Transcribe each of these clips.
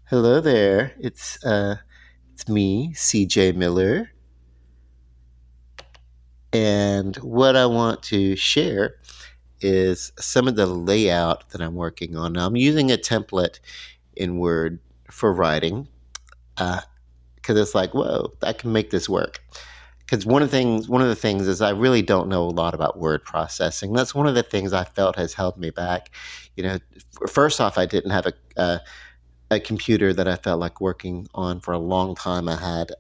Hello there. It's me, CJ Miller, and what I want to share is some of the layout that I'm working on. Now, I'm using a template in Word for writing because it's like, whoa, I can make this work. Because one of the things is I really don't know a lot about word processing. That's one of the things I felt has held me back. You know, first off, I didn't have a computer that I felt like working on for a long time. I had,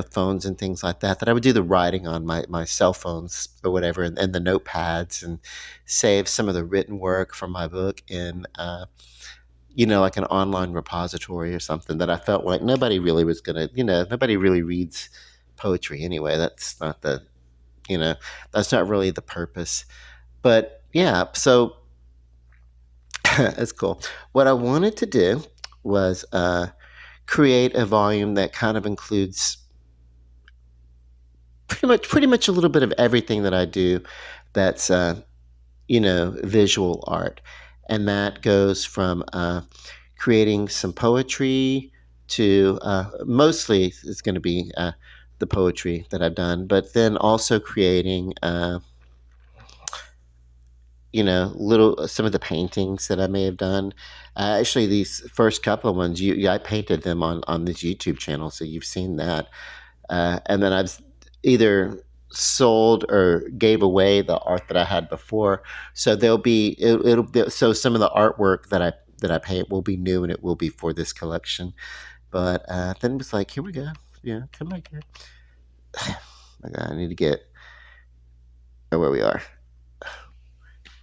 phones and things like that I would do the writing on my cell phones or whatever, and the notepads, and save some of the written work from my book in, like an online repository or something that I felt like nobody really was going to, nobody really reads poetry anyway. You know, that's not really the purpose. But yeah, so that's cool. What I wanted to do was create a volume that kind of includes pretty much a little bit of everything that I do that's visual art. And that goes from creating some poetry to mostly it's going to be the poetry that I've done, but then also creating little some of the paintings that I may have done. Actually, these first couple of ones, I painted them on this YouTube channel, so you've seen that. And then I've either sold or gave away the art that I had before. So it'll be, so some of the artwork that I paint will be new, and it will be for this collection. But then it was like, here we go. Yeah, come back here. My God, I need to get where we are.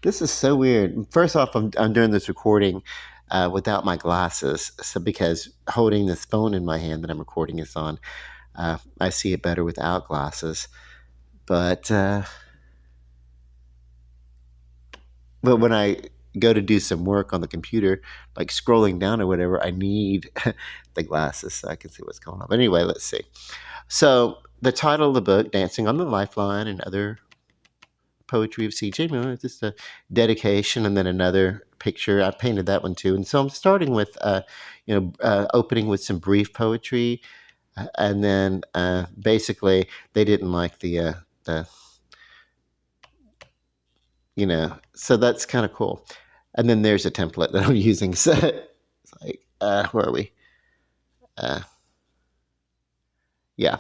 This is so weird. First off, I'm doing this recording without my glasses, so because holding this phone in my hand that I'm recording this on, I see it better without glasses. But but when I go to do some work on the computer, like scrolling down or whatever, I need the glasses so I can see what's going on. But anyway, let's see. So the title of the book, "Dancing on the Lifeline and Other Poetry of C.J. Miller," is just a dedication, and then another picture. I painted that one too, and so I'm starting with, opening with some brief poetry, and then basically they didn't like the so that's kind of cool. And then there's a template that I'm using. So it's like, where are we? Uh, yeah.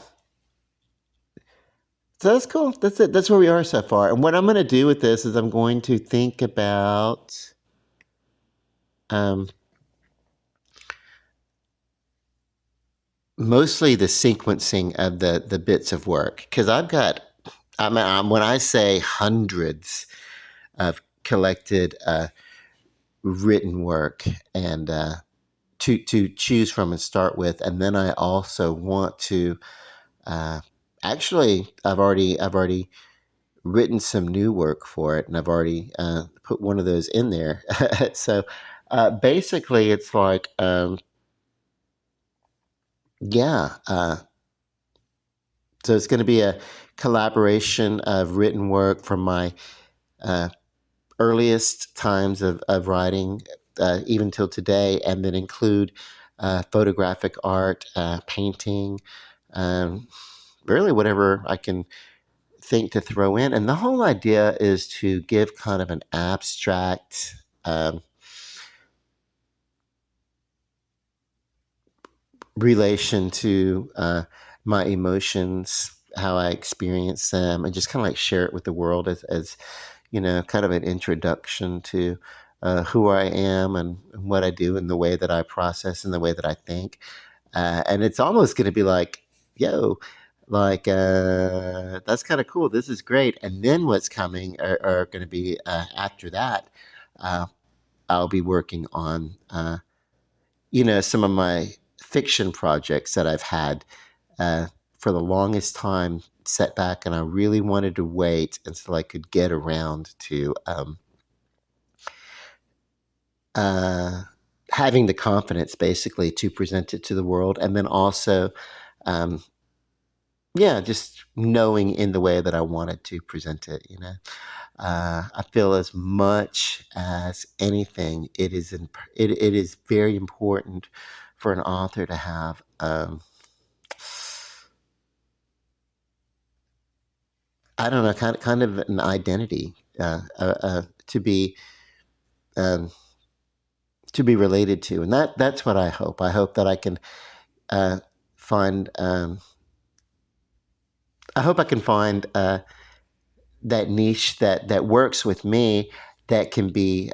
So that's cool. That's it. That's where we are so far. And what I'm going to do with this is I'm going to think about um, mostly the sequencing of the bits of work, because when I say hundreds of collected written work and to choose from and start with, and then I also want to uh, actually I've already written some new work for it, and I've already put one of those in there. So basically, it's like yeah. So it's going to be a collaboration of written work from my uh, earliest times of writing, even till today, and then include photographic art, painting, um, really whatever I can think to throw in. And the whole idea is to give kind of an abstract relation to my emotions, how I experience them, and just kind of like share it with the world as kind of an introduction to who I am and what I do and the way that I process and the way that I think. And it's almost going to be like, yo, like that's kind of cool. This is great. And then what's coming are going to be after that. Uh, I'll be working on some of my fiction projects that I've had for the longest time set back, and I really wanted to wait until I could get around to uh, having the confidence basically to present it to the world, and then also um, yeah, just knowing in the way that I wanted to present it. I feel as much as anything, it is very important for an author to have I don't know, kind of an identity um, to be related to, and that's what I hope. I hope that I can uh, find. I hope I can find that niche that works with me, that can be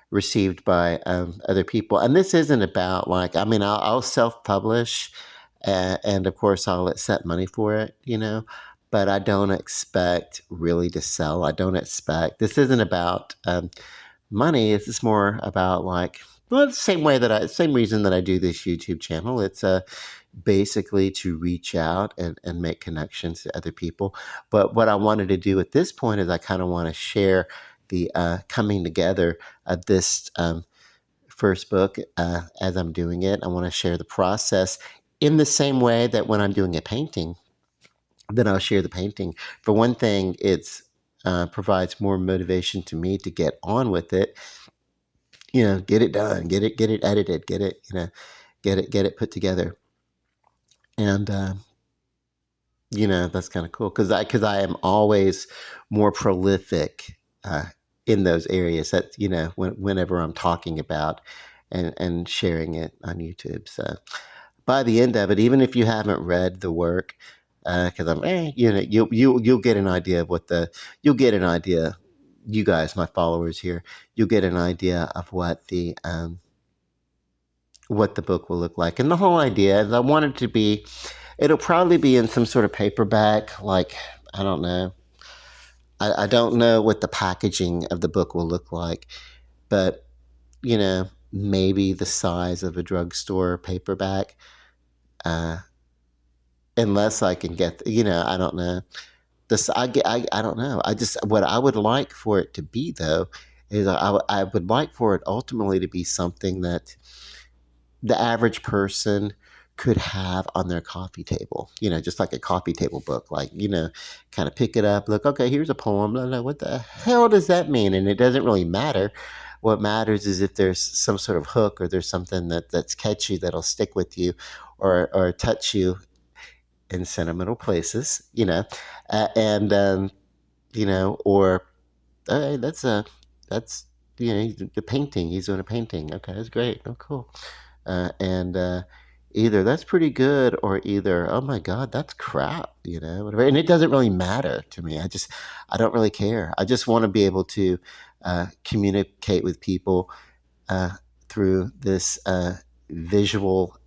received by other people. And this isn't about, like, I mean, I'll self publish, and of course I'll accept money for it, but I don't expect really to sell. I don't expect, this isn't about money. It's just more about, like, well, the same reason that I do this YouTube channel. It's basically to reach out and make connections to other people. But what I wanted to do at this point is I kind of want to share the coming together of this first book as I'm doing it. I want to share the process in the same way that when I'm doing a painting, then I'll share the painting. For one thing, it's provides more motivation to me to get on with it. Get it done, get it edited, get it put together, and that's kind of cool because I am always more prolific in those areas that whenever I'm talking about and sharing it on YouTube. So by the end of it, even if you haven't read the work, because you'll get an idea of you'll get an idea. You guys, my followers here, you'll get an idea of what the book will look like. And the whole idea is I want it to be, it'll probably be in some sort of paperback, like, I don't know. I don't know what the packaging of the book will look like, but, maybe the size of a drugstore paperback, uh, unless I can get, I don't know. I don't know. What I would like for it to be, though, is I would like for it ultimately to be something that the average person could have on their coffee table, just like a coffee table book, like, kind of pick it up, look, okay, here's a poem, blah, blah, what the hell does that mean? And it doesn't really matter. What matters is if there's some sort of hook, or there's something that's catchy, that'll stick with you, or touch you in sentimental places, and, or, hey, that's, the painting, he's doing a painting. Okay, that's great. Oh, cool. And either that's pretty good, or either, oh my god, that's crap, whatever. And it doesn't really matter to me. I don't really care. I just want to be able to communicate with people uh, through this visual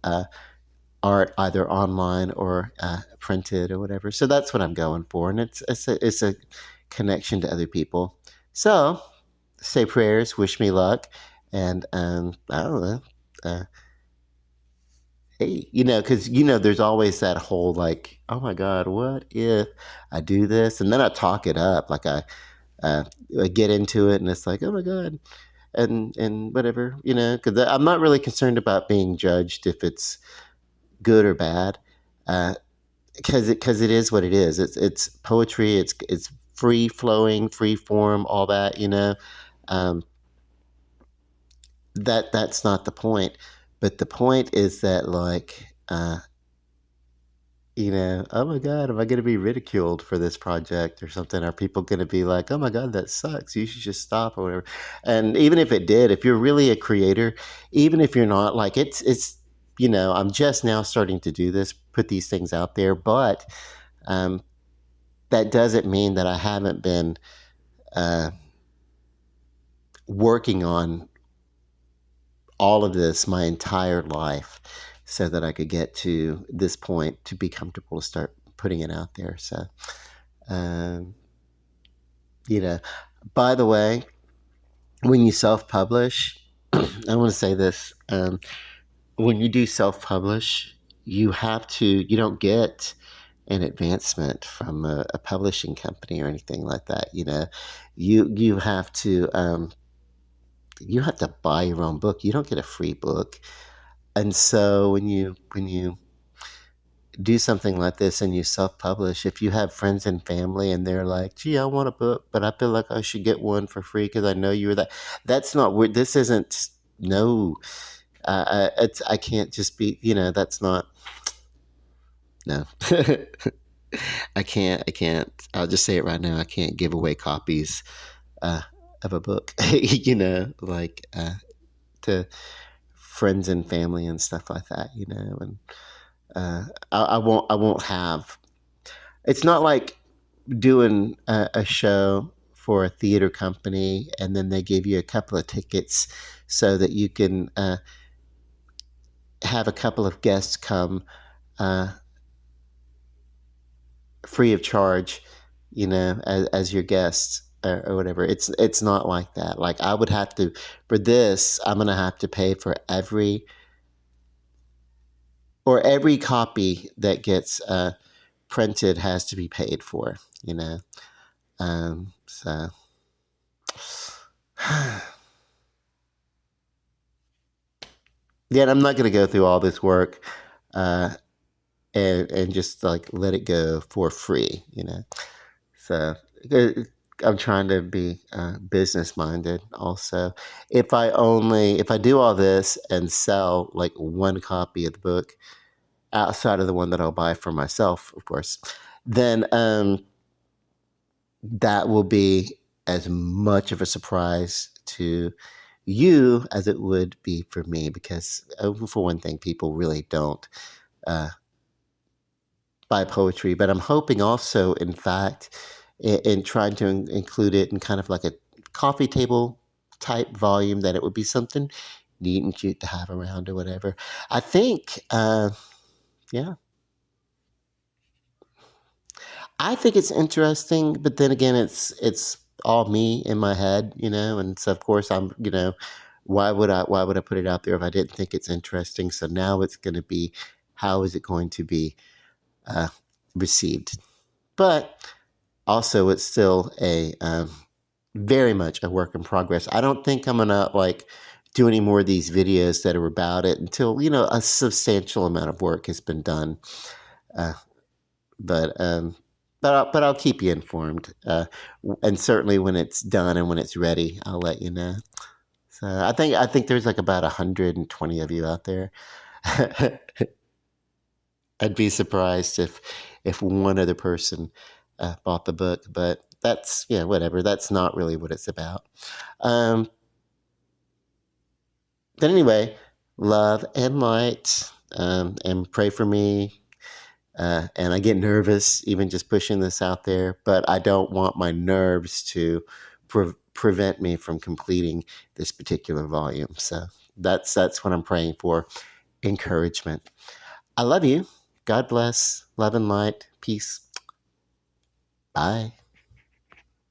art, either online or printed or whatever. So that's what I'm going for, and it's a connection to other people. So say prayers, wish me luck, and I don't know. Hey, because there's always that whole, like, oh my God, what if I do this, and then I talk it up, like uh, I get into it, and it's like, oh my God, and whatever, because I'm not really concerned about being judged if it's good or bad, because it is what it is. It's poetry. It's free flowing, free form, all that. Um, that's not the point. But the point is that, like, oh my God, am I going to be ridiculed for this project or something? Are people going to be like, oh my God, that sucks, you should just stop, or whatever? And even if it did, if you're really a creator, even if you're not, like, it's I'm just now starting to do this, put these things out there, but um, that doesn't mean that I haven't been uh, working on all of this my entire life, so that I could get to this point to be comfortable to start putting it out there. So, um, you know, by the way, when you self publish, I want to say this. When you do self publish, you don't get an advancement from a publishing company or anything like that. You you have to buy your own book. You don't get a free book. And so when you do something like this and you self-publish, if you have friends and family and they're like, gee, I want a book, but I feel like I should get one for free because I know you were that. That's not weird. This isn't, no, I can't just be, that's not, no. I can't, I'll just say it right now. I can't give away copies uh, of a book, like to friends and family and stuff like that, and I won't have, it's not like doing a show for a theater company and then they give you a couple of tickets so that you can have a couple of guests come uh, free of charge, as your guests or whatever. It's not like that. Like I would have to, for this, I'm gonna have to pay for every copy that gets printed has to be paid for. So yeah, I'm not gonna go through all this work uh, and just like let it go for free. So uh, I'm trying to be business minded. Also, if I do all this and sell like one copy of the book outside of the one that I'll buy for myself, of course, then that will be as much of a surprise to you as it would be for me because for one thing, people really don't uh, buy poetry, but I'm hoping also, in fact, in trying to include it in kind of like a coffee table type volume, that it would be something neat and cute to have around or whatever. I think, yeah, I think it's interesting, but then again, it's all me in my head, and so of course why would I put it out there if I didn't think it's interesting? So now it's going to be, how is it going to be uh, received? But also, it's still a very much a work in progress. I don't think I'm gonna like do any more of these videos that are about it until a substantial amount of work has been done. Uh, but I'll keep you informed, and certainly when it's done and when it's ready, I'll let you know. So I think there's like about 120 of you out there. I'd be surprised if one other person bought the book, but that's, whatever. That's not really what it's about. Um, but anyway, love and light, and pray for me. And I get nervous even just pushing this out there, but I don't want my nerves to prevent me from completing this particular volume. So that's what I'm praying for. Encouragement. I love you. God bless. Love and light. Peace. Bye.